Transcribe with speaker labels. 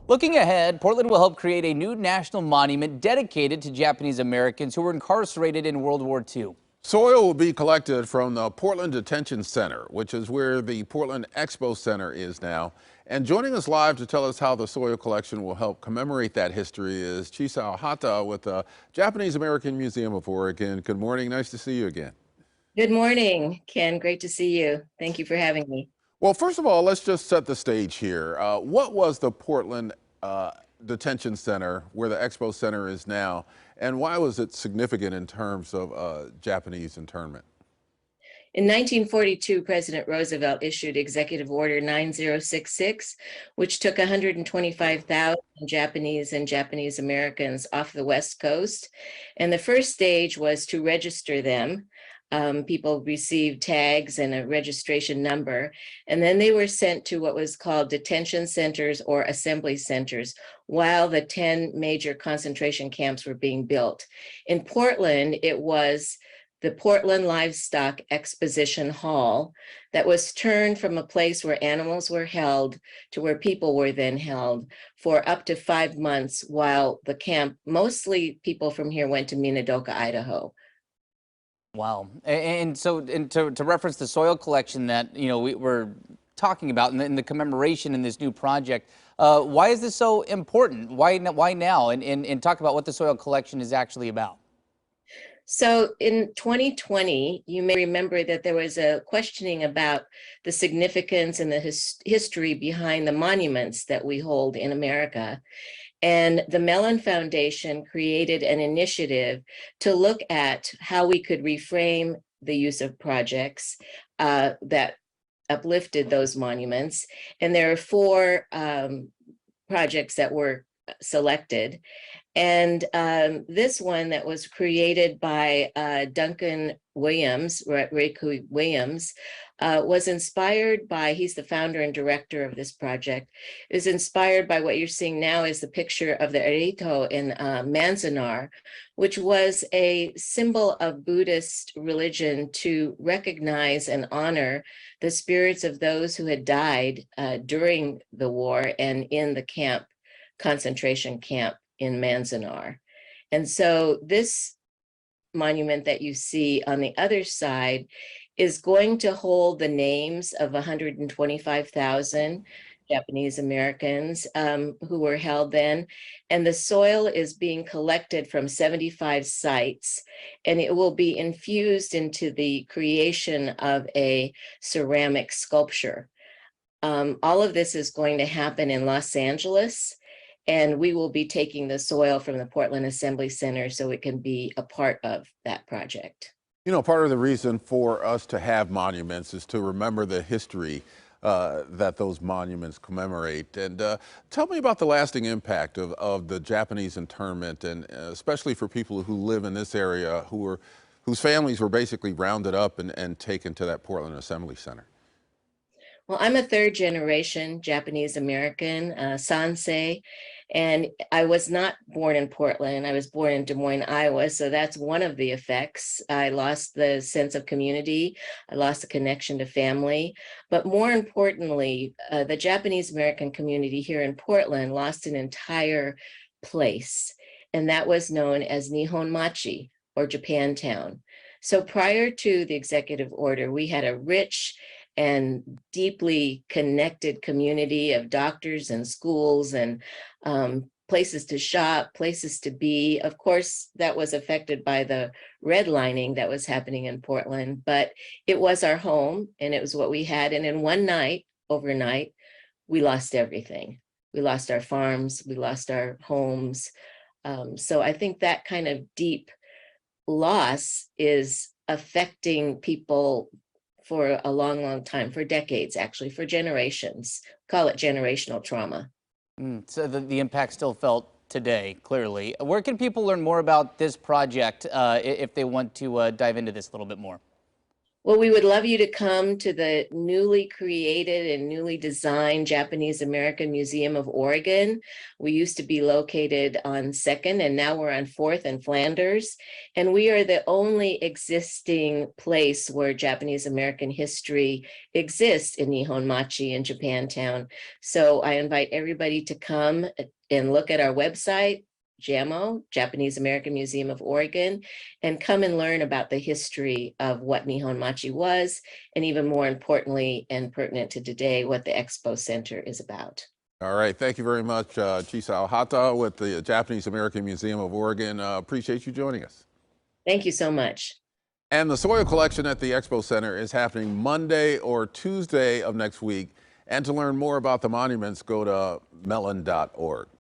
Speaker 1: Looking ahead, Portland will help create a new national monument dedicated to Japanese Americans who were incarcerated in World War II.
Speaker 2: Soil will be collected from the Portland Detention Center, which is where the Portland Expo Center is now. And joining us live to tell us how the soil collection will help commemorate that history is Chisao Hata with the Japanese American Museum of Oregon. Good morning. Nice to see you again.
Speaker 3: Good morning, Ken. Great to see you. Thank you for having me.
Speaker 2: Well, first of all, let's just set the stage here. What was the Portland Detention Center, where the Expo Center is now, and why was it significant in terms of Japanese internment?
Speaker 3: In 1942, President Roosevelt issued Executive Order 9066, which took 125,000 Japanese and Japanese Americans off the West Coast. And the first stage was to register them. People received tags and a registration number, and then they were sent to what was called detention centers or assembly centers while the 10 major concentration camps were being built. In Portland, it was the Portland Livestock Exposition Hall that was turned from a place where animals were held to where people were then held for up to 5 months while the camp, mostly people from here, went to Minidoka, Idaho.
Speaker 1: Wow. And to reference the soil collection that, we're talking about and the commemoration in this new project, why is this so important? Why now? And talk about what the soil collection is actually about.
Speaker 3: So in 2020, you may remember that there was a questioning about the significance and the history behind the monuments that we hold in America. And the Mellon Foundation created an initiative to look at how we could reframe the use of projects that uplifted those monuments. And there are 4 projects that were selected. And this one that was created by Duncan Williams, Reku Williams, was inspired by, he's the founder and director of this project, is inspired by what you're seeing now is the picture of the Erito in Manzanar, which was a symbol of Buddhist religion to recognize and honor the spirits of those who had died during the war and in the concentration camp in Manzanar. And so this monument that you see on the other side is going to hold the names of 125,000 Japanese Americans who were held then. And the soil is being collected from 75 sites, and it will be infused into the creation of a ceramic sculpture. All of this is going to happen in Los Angeles, and we will be taking the soil from the Portland Assembly Center so it can be a part of that project.
Speaker 2: You know, part of the reason for us to have monuments is to remember the history that those monuments commemorate. And tell me about the lasting impact of the Japanese internment, and especially for people who live in this area whose families were basically rounded up and taken to that Portland Assembly Center.
Speaker 3: Well, I'm a 3rd generation Japanese American, Sansei, and I was not born in Portland. I was born in Des Moines, Iowa, so that's one of the effects. I lost the sense of community. I lost the connection to family. But more importantly, the Japanese American community here in Portland lost an entire place, and that was known as Nihon Machi, or Japantown. So prior to the executive order, we had a rich and deeply connected community of doctors and schools and places to shop, places to be. Of course, that was affected by the redlining that was happening in Portland, but it was our home and it was what we had. And in one night, overnight, we lost everything. We lost our farms, we lost our homes. So I think that kind of deep loss is affecting people for a long, long time, for decades, actually, for generations. Call it generational trauma.
Speaker 1: So the impact still felt today, clearly. Where can people learn more about this project if they want to dive into this a little bit more?
Speaker 3: Well, we would love you to come to the newly created and newly designed Japanese American Museum of Oregon. We used to be located on 2nd, and now we're on 4th and Flanders. And we are the only existing place where Japanese American history exists in Nihonmachi in Japantown. So I invite everybody to come and look at our website, JAMO, Japanese American Museum of Oregon, and come and learn about the history of what Nihonmachi was, and even more importantly and pertinent to today, what the Expo Center is about.
Speaker 2: All right, thank you very much, Chisao Hata with the Japanese American Museum of Oregon. Appreciate you joining us.
Speaker 3: Thank you so much.
Speaker 2: And the soil collection at the Expo Center is happening Monday or Tuesday of next week. And to learn more about the monuments, go to mellon.org.